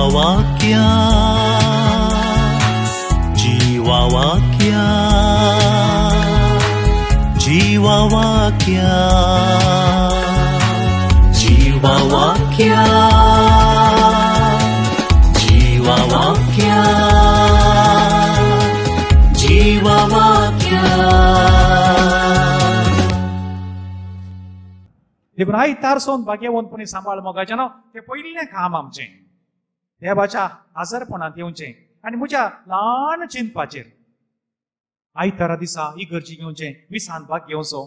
जीवावाक्या जीवावाक्या जीवावाक्या जीवावाक्या जीवावाक्या जीवावाक्या. देवराई तारसोन भाग्यवंतपणी सांभाळ मोगाच्यानो ते पयलें काम आमचें देवाच्या आजारपणांत येवचें आनी म्हज्या ल्हान चिंतपाचेर आयतारा दिसा इगर्जी घेवचें विसांत भाग घेवचो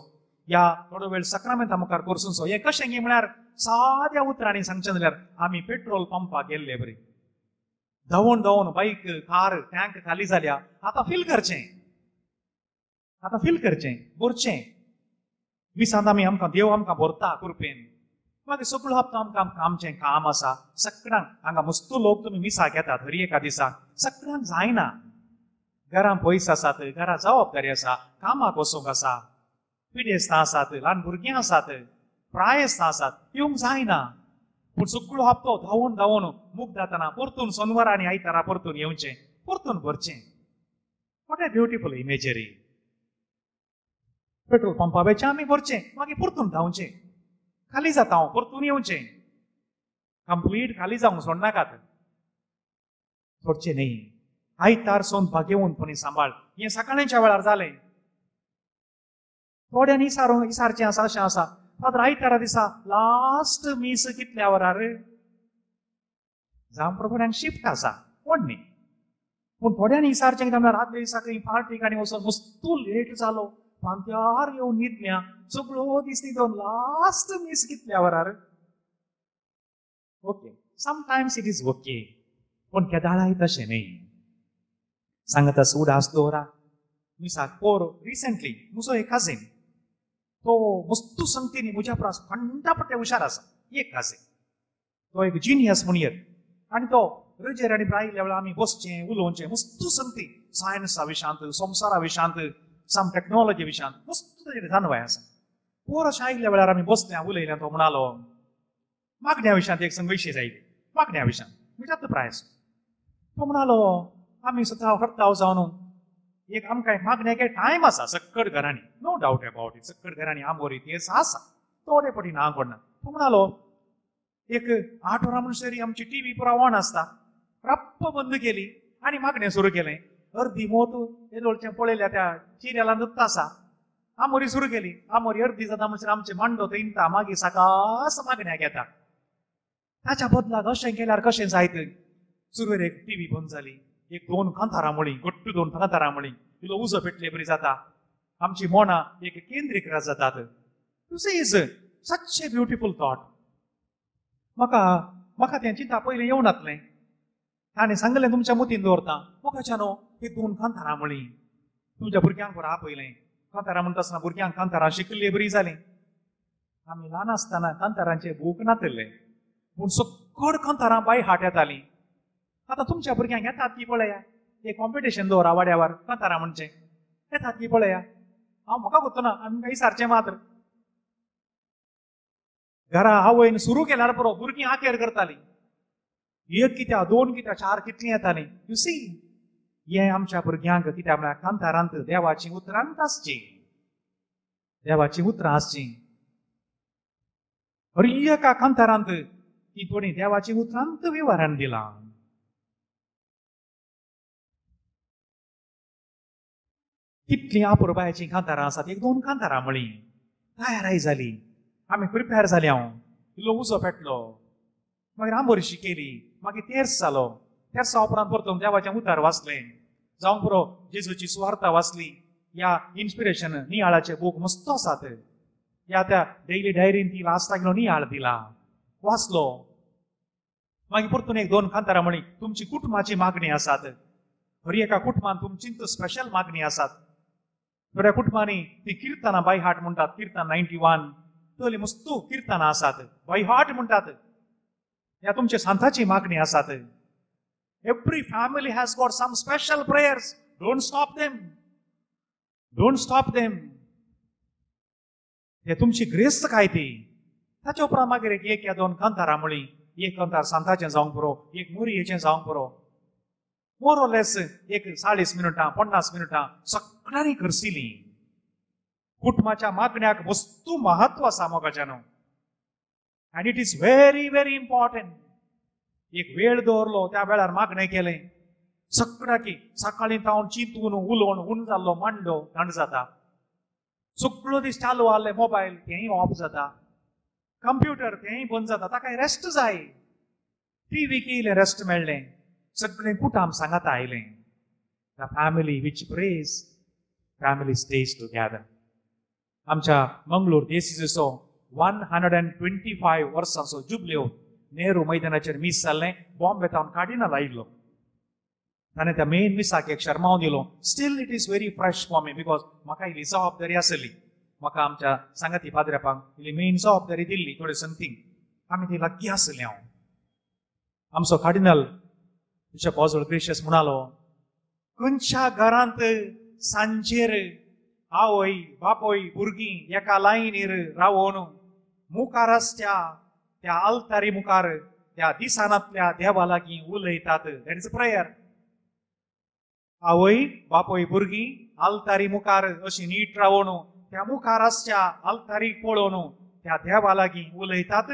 या थोडो वेळ सक्रामेंता मुखार करचो. हें कशें गे म्हळ्यार साद्या उतरांनी सांगचें जाल्यार आमी पेट्रोल पंपाक गेल्ले बरे धांवून धांवून बाईक कार टँक खाली जाल्या आतां फील करचें भरचें विसांत आमी आमकां देव आमकां भरता कृपेन मागीर सगळो हप्तो आमकां आमचें काम आसा सगळ्यांक हांगा मस्त लोक तुमी मिसाक येतात हर एका दिसाक सगळ्यांक जायना घरान पयस आसात घरा जबाबदारी आसा कामाक वचूंक आसा पिडेस्तां आसात ल्हान भुरगीं आसात प्रायस्तां आसात येवंक जायना पूण सगळो हप्तो धांवून धांवून मूग जाताना परतून सोनवारा आनी आयतारा परतून येवचें परतून भरचें. What a beautiful imagery. Petrol पंपा वेचें आमी भरचें मागीर परतून धांवचें खाली जाता हांव परतून येवचें कंप्लीट खाली जावंक सोडनाकात सोडचें न्ही. आयतार सोन भाग्यवंतपणी सांबाळ हें सकाळच्या वेळार जालें थोड्यांनी इसारचें आसा अशें आसा फादर आयतारा दिसा लास्ट मीस कितल्या वरार जावं प्रभुऱ्यांक शिफ्ट आसा कोण न्ही पूण थोड्यांनी इसारचें कितें म्हळ्यार आदल्या दिसा खंय पार्टीकांनी वचून मस्तू लेट जालो पांत्यार येवन न्हिदल्या सगळो दीस न्हिदोन लास्ट मीस कितल्या वरार. Okay sometimes it is okay पूण केदाळाय तशें न्ही. सांगता उडास दवरा मिसाक पोर रिसेंटली म्हजो एक काजीन तो मस्तू संगतीनी म्हज्या परस फंडापट्टे हुशार आसा एक काजीन तो एक जिनियस म्हणयेर आनी तो रजेर आनी प्रायल्या वेळार आमी बसचें उलोवचें मस्तू संगती सायन्सा विशांत संवसारा विशांत सम टॅक्नॉलॉजी विशांत मस्त ताजेर जानवाय आसा. पोर अशें आयिल्ल्या वेळार आमी बसल्या उलयल्या तो म्हणालो मागण्या विशांत एक संग विशय जायते मागण्या विशांत विचारता प्रायस तो म्हणालो आमी सदां हरताव जावन एक आमकां मागण्याक टायम आसा सक्कड घरांनी नो डावट अबाउट इट सक्कड घरांनी आमोरी तेस आसा थोडे पटी ना कोणना. तो म्हणालो एक 8 वरां म्हणसरी आमची टीव्ही पुरा ऑन आसता रप्प बंद केली आनी मागणें सुरू केलें अर्दी मोत येदोळचें पळयल्या त्या चिऱ्याला नुत्त आसा आमोरी सुरू केली आमोरी अर्दी जाता म्हणसर आमचे मांडो थंयता मागीर सकास मागण्याक येता. ताच्या बदलाक अशें केल्यार कशें जायत सुरवेर एक टीव्ही बंद जाली एक 2 कांतारां मळी गट्टू 2 कांतारां मळी इल्लो उजो पेटले बरी जाता आमची मोना एक केंद्रीकृत जातात. Is such A beautiful thought. म्हाका तें चिंता पयलें येवनातलें ताणें सांगलें तुमच्या मतीन दवरता मोगाच्या न्हू एक 2 कांतारां मळी तुमच्या भुरग्यांक बरं आपयलें कांतारां म्हणटा आसतना भुरग्यांक कांतारां शिकली बरी जालीं. आमी ल्हान आसतना कांतारांचे बूक नातले पूण सकड कांतारां बाय हाट येतालीं. आतां तुमच्या भुरग्यांक येतात ती पळया एक कॉम्पिटिशन दवरा वाड्यावर कांतारां म्हणचें येतात ती पळया हांव म्हाका गुर्तना आमकां इसारचें मात्र घरा आवयन सुरू केल्यार पुरो भुरगीं आखेर करतालीं 1 कित्या 2 कित्या 4 कितलीं येतालीं. यू सी हें आमच्या भुरग्यांक कित्याक म्हळ्यार कांतारांत देवाचीं उतरांत आसचीं देवाचीं उतरां आसचीं. हर एका कांतारांत ती थोडीं देवाचीं उतरांत विवरण दिलां. कितलीं अपुरबायचीं कांतारां आसात एक 2 कांतारां मळी तयाराय जाली आमी प्रिपेर जाले हांव इल्लो उजो पेटलो मागीर आंबोरीशी केली मागीर तेर्स जालो तेर्सा उपरांत परतून देवाचें उतार वाचलें जावं पुरो जेजूची सुवार्ता वाचली या इन्स्पिरेशन नियाळाचे बूक मस्त आसात या त्या डेली डायरीन ती लास्ट गेलो नियाळ दिला वाचलो मागीर परतून एक 2 कांतारां मळी तुमची कुटुंबाची मागणी आसात हर एका कुटुंबान तुमची स्पेशल मागणी आसात. थोड्या कुटुंबांनी ती किर्तनां बाय हार्ट म्हणटात किर्तन 91 तोली मस्तू किर्तनां आसात बाय हार्ट म्हणटात ह्या तुमचे सांताची मागणी आसात. Every family has got some special prayers don't stop them हे तुमची ग्रेस काय ती ताच्या उपरांत मागीर एक या 2 कांतारां मळी एक कंतार सांताचें जावंक पुरो, एक मुरयेचें जावंक पुरो. मोर ऑर लेस एक 40 मिनटां 50 मिनटां सगळ्यांनी करसिलीं. कुटुंबाच्या मागण्याक वस्तू महत्व आसा मोगाच्यानो. And it is very very important. एक वेळ दवरलो, त्या वेळार मागणें केलें. सगळ्यांकी सकाळीं तावन चिंतून उलोवन उण जाल्लो मांडो थंड जाता. सगळो दीस चालू आसले मोबायल तेंय ऑफ जाता. कंप्युटर तेंय बंद जाता. ताका रेस्ट जाय. टीव्हीक येयलें रेस्ट मेळ्ळें. सगळें कुटुंब सांगात आयलें. The family which praise, family stage together. आमच्या मंगळूर देसिचो 125 वर्सांचो जुबल्यो नेहरू मैदानाचेर मीस जाल्लें. बॉम्बे तावन कार्डिनल आयिल्लो. ताणें त्या मेन मिसाक एक शर्माव दिलो. Still it is very fresh for me, because म्हाका इल्ली जबाबदारी आसली. म्हाका आमच्या सांगाती पाद्रेपांक इल्ली मेन जबाबदारी दिल्ली थोडे समथींग. आमी ती लागी आसली. हांव आमचो कार्डिनल बिशप ऑझवल्ड ग्रेशियस म्हणालो, खंयच्या घरांत सांजेर आवय बापोय भुरगीं एका लायनीर रावून मुखार आसच्या त्या आल्तारी मुखार त्या दिसानांतल्या देवा लागीं उलयतात. That is a prayer. आवय बापोय भुरगीं आल्तारी मुखार अशी नीट रावून त्या मुखार आसच्या आल्तारीक पळोवन त्या देवा लागीं उलयतात.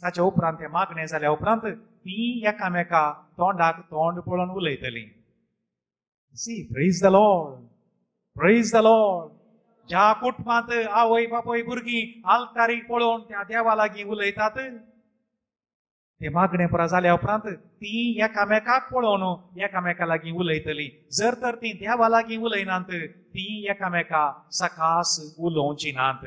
ताच्या उपरांत ते मागणें जाल्या उपरांत ती एकामेका तोंडाक तोंड पळोवन उलयतलीं. See, praise the lord, praise the lord. ज्या कुटुंबांत आवय बापोय भुरगीं आल्तारीक पळोवन त्या देवा लागीं उलयतात, ते मागणें पुरा जाल्या उपरांत ती एकामेकाक पळोवन एकामेका लागीं उलयतलीं. जर तर ती देवा लागीं उलयनात, ती एकामेका सकास उलोवची नात.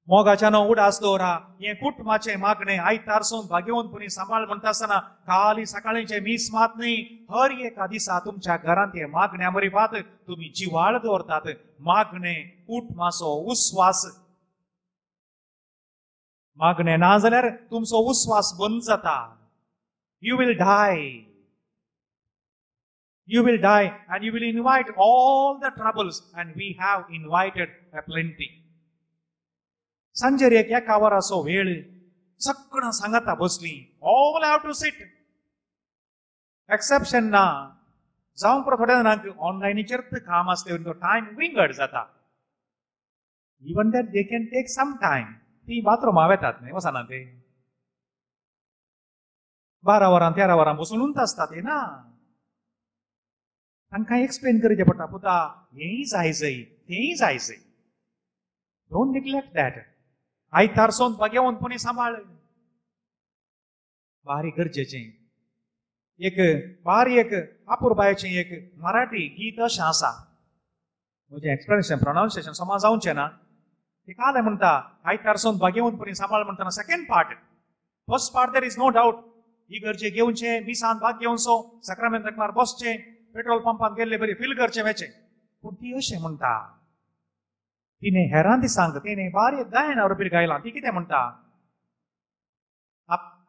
मोगाच्यानो उडास दवरा. हे कुटुंबाचे मागणें आयतारसून भाग्यवंतपणी सांबाळ म्हणटा आसतना काली सकाळींचे मीस मात न्ही. हर एका दिसा तुमच्या घरांत हे मागण्या मरिपात तुमी जिवाळ दवरतात. मागणें कुटुंबाचो उस्वास. मागणें ना जाल्यार तुमचो उस्वास बंद जाता. You will die. You will die and you will invite all the troubles, and we have invited a plenty. सांजेर एक वराचो वेळ सगळां सांगाता बसलीं. All have to sit. Exception ना. जावंक पुरो थोड्या जाणांक ऑनलायनीचेर काम आसलें तो टायम विंगड जाता. Even that they can take some time. ती बाथरुमां येतात न्ही वचना ते 12 वरां 13 वरां बसून उंत आसता ते ना. तांकां एक्सप्लेन करचें पडटा. पुता हेंय जायजय तेंय जायजय. Don't neglect that. आयतारसून भाग्यवंतपणी सांबाळ. भारी गरजेचें एक भारी एक आपुरबायेचें एक मराठी गीत अशें आसा. म्हजें एक्सप्लेनेशन प्रोनाउन्सिएशन समा जावचें ना. ते काले म्हणटा आयतारसून भाग्यवंतपणी सांबाळ म्हणटना second part. First part there is no doubt. इगर्जे घेवचे, मिसांत भाग घेवचो, सक्रामेंताक मार बसचें, पेट्रोल पंपान गेल्ले बरी फील करचें वेचें. पूण ती अशें म्हणटा. तिने हेरां दिसांक तिने बारी गायना रुपये गायलां. ती कितें म्हणटा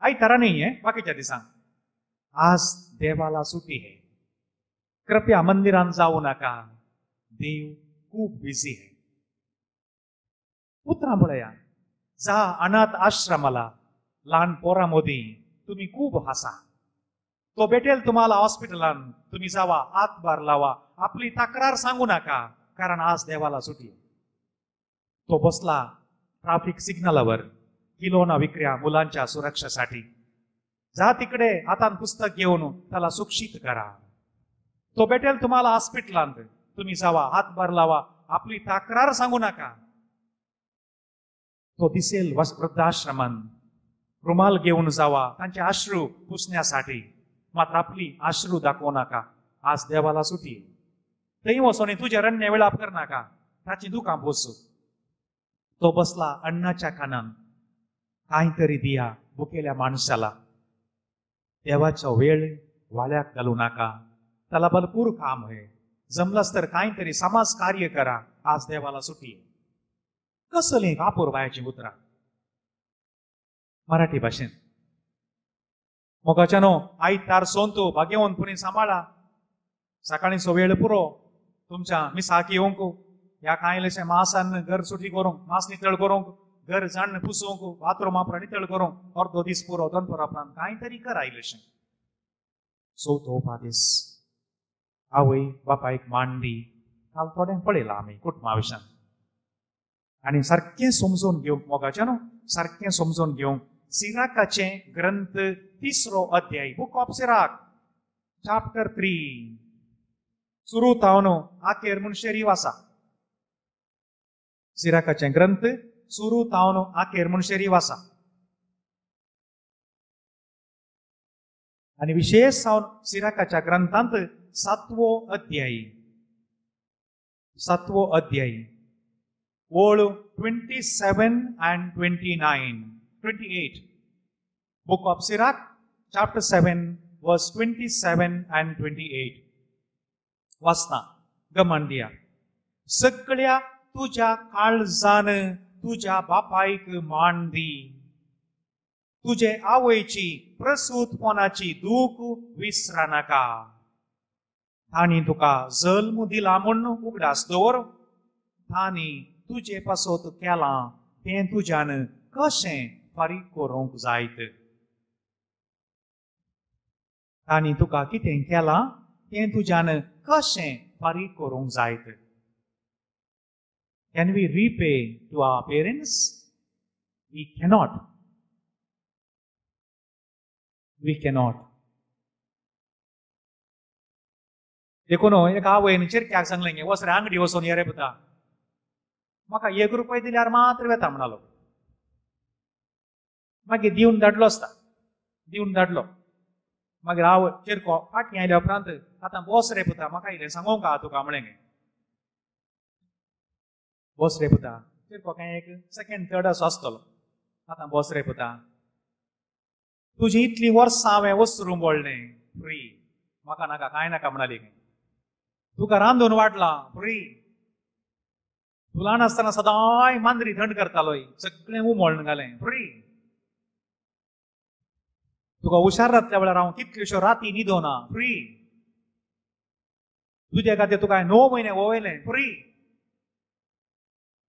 आयतारा न्ही हे बाकीच्या दिसांक. आज देवाला सुटी है, कृपया मंदिरांत जावं नाका, देव खूब बिझी है. उतरां पळया. जा अनाथ आश्रमाला ल्हान पोरां मदीं तुम्ही खूब हासा. तो भेटेल तुम्हाला हॉस्पिटलान. तुम्ही जावा, हातभार लावा, आपली तक्रार सांगू नका, कारण आज देवाला सुटी आहे. तो बसला ट्रॅफिक सिग्नलावर किलोना विक्र्या मुलांच्या सुरक्षेसाठी. जा तिकडे हातान पुस्तक घेऊन त्याला सुक्षित करा. तो भेटेल तुम्हाला हॉस्पिटलांत. तुम्ही जावा, हातभार लावा, आपली तक्रार सांगू नका. तो दिसेल वृद्धाश्रमान. रुमाल घेऊन जावा त्यांचे अश्रू पुसण्यासाठी. मात्र आपली अश्रू दाखवू नका. आज देवाला सुटी. थंय वचून तुझे रण्य विलाप कर नाका, ताची दुकां बसू. तो बसला अण्णाच्या कानान. काहीतरी दिया भुकेल्या माणसाला. देवाचा वेळ वाळ्याक घालू नका. त्याला भरपूर काम आहे. जमलंच तर काहीतरी समाज कार्य करा. आज देवाला सुटी. कसले कापूर बायाची उतरा मराठी भाषेत. मोगाच्यानो आयतार सोंतो भाग्यवंतपणी सांबाळा. सकाळीचो वेळ पुरो तुमच्या मिसाक येवंक. ह्या कांयलेशे मासान घर सुटी करूंक, मास नितळ करूंक घर झाडणं पुसूंक बाथरूम आपण नितळ करूंक अर्दो दीस पुरो दनपार उपरांत कांय तरी करायलें अशें चवथो दीस आवय बापायक मान दी काल थोडें पळयलां आमी कुटुंबा विशयान आनी सारकें समजून घेवंक मोगाचें न्हू सारकें समजून घेवंक सिराकाचे ग्रंथ 3रो अध्याय बुक ऑफ सिराक चॅप्टर 3 सुरू तावन आखेर म्हूण शेरीव आसा सिराकाचे ग्रंथ सुरू तावन आखेर म्हूण शेरीव आसा आनी विशेष जावन सिराकाच्या ग्रंथांत 7वो अध्याय ओळ 27 and 28 book of Sirach chapter 7 verse 27 and 28 वाचना गमन दिया सगळ्या तुझ्या काळजान तुझ्या बापायक मान दी तुझे आवयची प्रसूतपणाची दूख विसरा नाका तांणी तुका जल्म दिला म्हूण उगडास दवर तांणी तुजे पासत केलां तें तुज्यान कशें फारीक करूंक जायत तांणी तुका कितें केलां तें तुज्यान कशें फारीक करूंक जायत Can we repay to our parents? We cannot. We cannot. देखून एका आवयन चिरक्याक सांगलें गे वच रे अंगडी वचून ये रे पुता म्हाका 1 रुपया दिल्यार मात्र वेता म्हणलो मागीर दिवन धाडलो मागीर हांव चिरको फाटीं आयल्या उपरांत आतां बस रे पुता म्हाका इल्लें सांगूंक आहा तुका म्हणलें गे बस रे पुता चिरको काय एक सेकंड थर्ड असो आसतलो आतां बस रे पुता तुजी इतलीं वर्सां हांवें वसरून बोळ्ळें फ्री म्हाका नाका कांय नाका म्हणली तुका रांदून वाडलां फ्री तूं ल्हान आसतना सदांय मांद्री थंड करतालोय सगळें उमळून घालें फ्री तुका हुशार जातल्या वेळार हांव कितल्योश्यो राती न्हिदोना फ्री तुजे खातीर तुका 9 म्हयने वोवयलें फ्री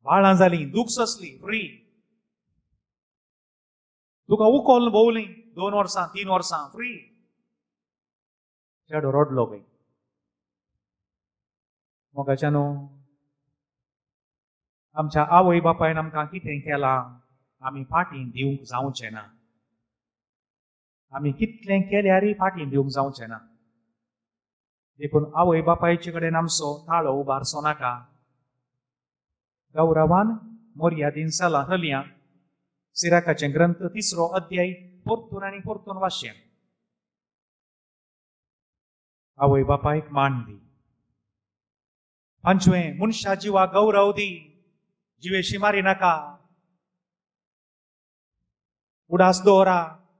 बाळां जालीं दूख सोंसली फ्री तुका उखोल भोंवलीं 2 वर्सां 3 वर्सां फ्री चेडो रडलो पळय मोगाच्यानो आमच्या आवय बापायन आमकां कितें केलां आमी फाटीं दिवंक जावचें ना आमी कितलें केल्यारय फाटीं दिवंक जावचें ना देखून आवय बापायचे कडेन आमचो ताळो उबारचो नाका गौरवान मर्यादीन सलां हलया सिराकाचे ग्रंथ 3रो अध्याय परतून आनी परतून वाचया आवय बापायक मान दी 5वें मनशा जिवा गौरव दी जिवेशी मारी नाका उडास दवरा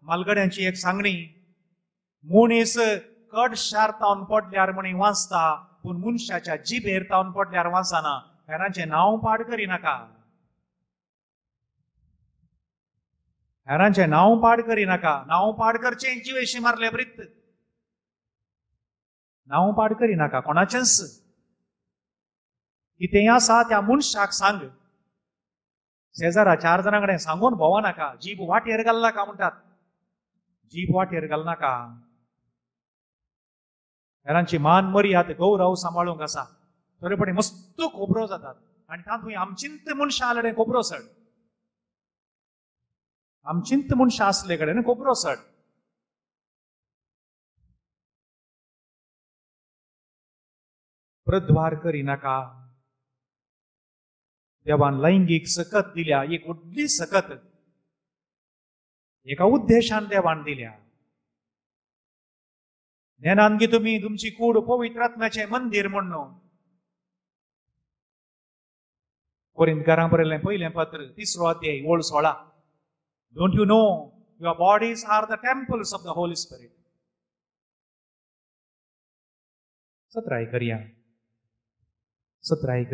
मालगड्यांची एक सांगणी मनीस कड शार तावन पडल्यार म्हणी वाचता पूण मनशाच्या जिबेर तावन पडल्यार वाचना हेरांचें नांव पाड करिनाका हेरांचें नांव पाड करिनाका नांव पाड करचें जिवेशी मारले बरीत नांव पाड करिनाका कोणाचेंच कितेंय आसा त्या मनशाक सांग शेजारा 4 जाणां कडेन सांगून भोंवनाका जीब वाटेर घालनाका म्हणटात जीब वाटेर घालनाका हेरांची मान मर्याद गौरव सांबाळूंक आसा तरीपणी मस्त खोबरो जातात आनी तातूंय आमचिंत मनशां आसले कडेन खोबरो चड आमचिंत मनशां आसले कडेन खोबरो चड प्रद्वार करिनाका देवान लैंगीक सकत दिल्या एक व्हडली सकत एका उद्देशान देवान दिल्या ज्ञानान गी तुमी तुमची कूड पवित्र आत्म्याचें मंदिर म्हणून कोरिंथकारांक बरयलें पयलें पत्र 3रो अध्याय ओळ 16 don't you know your bodies are the temples of the holy spirit सत्राय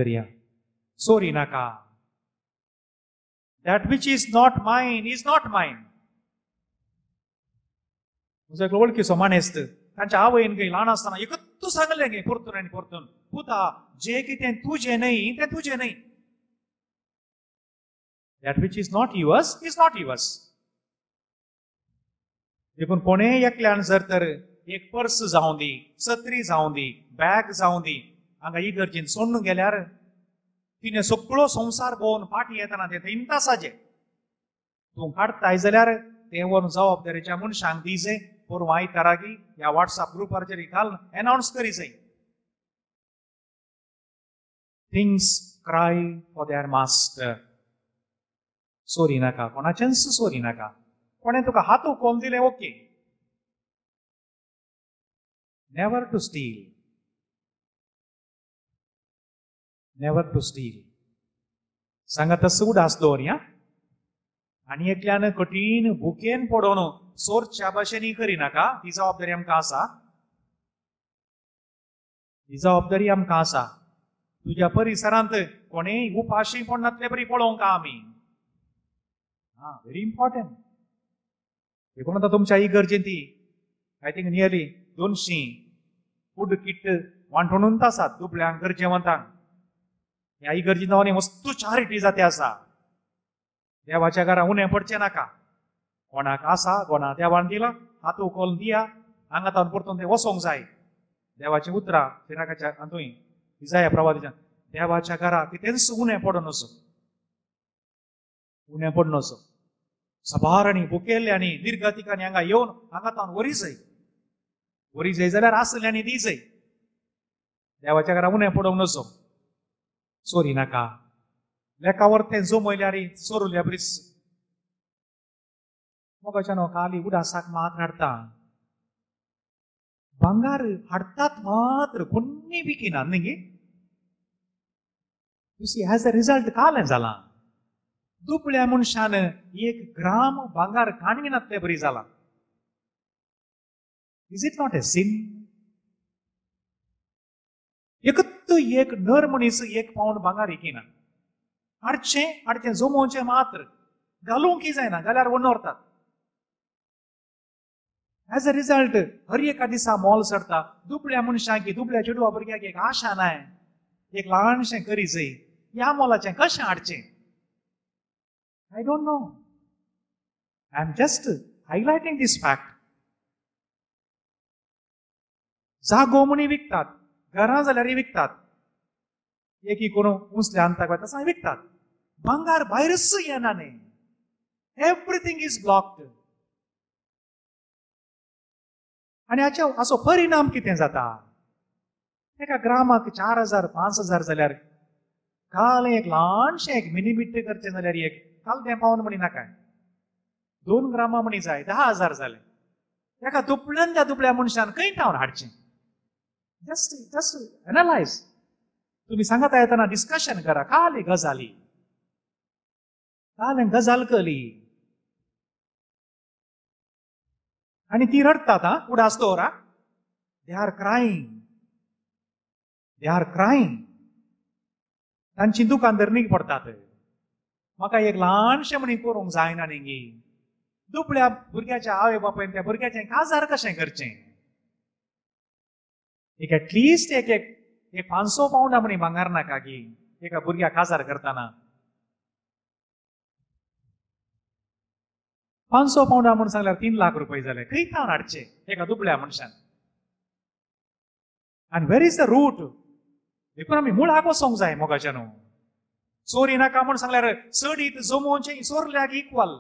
करिया सोरी नाका that which is not mine is not mine म्हजो एक वळखीचो माणेस्त तांच्या आवयन गे ल्हान आसतना एकूच सांगलें गे परतून आनी परतून पुता जें कितें तुजें न्हय तें तुजें न्हय That which is not yours is not yours. देखून कोणेय एकल्यान जर तर एक पर्स जावं दी, सत्री जावं दी, बॅग जावं दी, हांगा इगर्जेन सोडून गेल्यार तिने सगळो संसार भोवन फाटी येतना ते इंतासाचे तूं काडताय जाल्यार ते व्हरून जबाबदारीच्या मनशांक दिजे, परवा आयताराकी ह्या व्हॉट्सअप ग्रुपाचेर घालून अनाउन्स करी जाय. Things cry for their master. Sorry नाका, कोणाचेंच सोरी नाका. कोणे तुका हातू कोल दिले okay. Never to steal. Never to steal. सांगात सूड आसलो या आनी एकल्यान कठीण भुकेन पडोन सोरच्या भाशेनी करिनाका. ती जबाबदारी आमकां आसा. ही जबाबदारी आमकां आसा. तुज्या परिसरांत कोणेय उपाशी पडनातले बरी पळोवंक आमी. Very important. देखून आतां तुमच्या इगर्जेन ती I think nearly 200 food kit वांटून आसात दुबळ्यांक गरजेवंतांक. ह्या इगर्जेन जावन मस्तू चॅरिटी जाते आसा. देवाच्या घरा उणें पडचें नाका. कोणाक आसा कोणा देवान दिला हातू कोल दिया. हांगा तावन परतून ते वसोंक जाय. देवाची उतरां सिराकाच्या हातूंय इसाया प्रवादीच्यान देवाच्या घरा कितेंच उणें पडून असो. उणें पडून असो. सबारांनी भुकेल्ल्यांनी निर्गतिकांनी हांगा येवन हांगा तावन वरी जाय. वरी जाय जाल्यार आसल्यांनी दी जाय. देवाच्या घरा उणें पडोंक नजो. सोरी नाका. लेका वर्तें जमयल्यार सोरुल्या बरीच. मोगाच्यान खाली उडासाक मात्राडटा. भांगार हाडटात मात्र कोणी विकिनात न्ही. एज अ रिजल्ट कालें जालां. दुबळ्या मनशान 1 ग्राम भांगार काणविनातले बरी जाला. इज इट नॉट ए सिन? एकत एक नर मनीस 1 पावंड भांगार विकिना. हाडचें जमोवचें मात्र. घालूंक जायना जाल्यार वनोरतात. एज अ रिजल्ट हर एका दिसा मोल सडटा. दुबळ्या मनशांक दुबळ्या चेडवा भुरग्याक एक आशा नाय. एक ल्हानशें करी जाय. ह्या मोलाचें कशें हाडचें? I don't know. I'm just highlighting this fact. जागो म्हणी विकतात. घरां जाल्यार विकतात. एक कोण उंचल्या अंताक वता थंय विकतात. भांगार भायरच येना न्ही. Everything is blocked. आनी हाचो परिणाम कितें जाता? एका ग्रामाक 4000 5000 जाल्यार काल एक ल्हानशें एक मिनीमिट करचें जाल्यार एक काल तें पावन म्हणी नाका. 2 ग्रामां म्हणी जाय 10,000 जाले. एका दुबळ्यान त्या दुबळ्या मनशान खंय थावन हाडचें? Just analyse. तुम्ही सांगता येतना डिस्कशन करा. काली गजाली कालें गजाल कली आनी ती रडतात. उडासतोरा. They are crying. तांची दुकानदार न्ही पडतात. म्हाका एक ल्हानशें म्हणी करूंक जायना न्ही. दुबळ्या भुरग्याच्या आवय बापायन त्या भुरग्याचें काजार कशें करचें? एक एटलिस्ट एक 500 पावंडा म्हणी भांगार नाका गी एका भुरग्याक काजार करतना. 500 पावंडा म्हूण सांगल्यार 3 लाख रुपये जाले. खंय थावन हाडचे एका दुबळ्या मनशान? आनी वेर इज द रूट? देखून आमी मुळाक वचोंक जाय मोगाच्यान. चोरी नाका म्हूण सांगल्यार चडीत जमोवचें सोरल्याक इक्वल.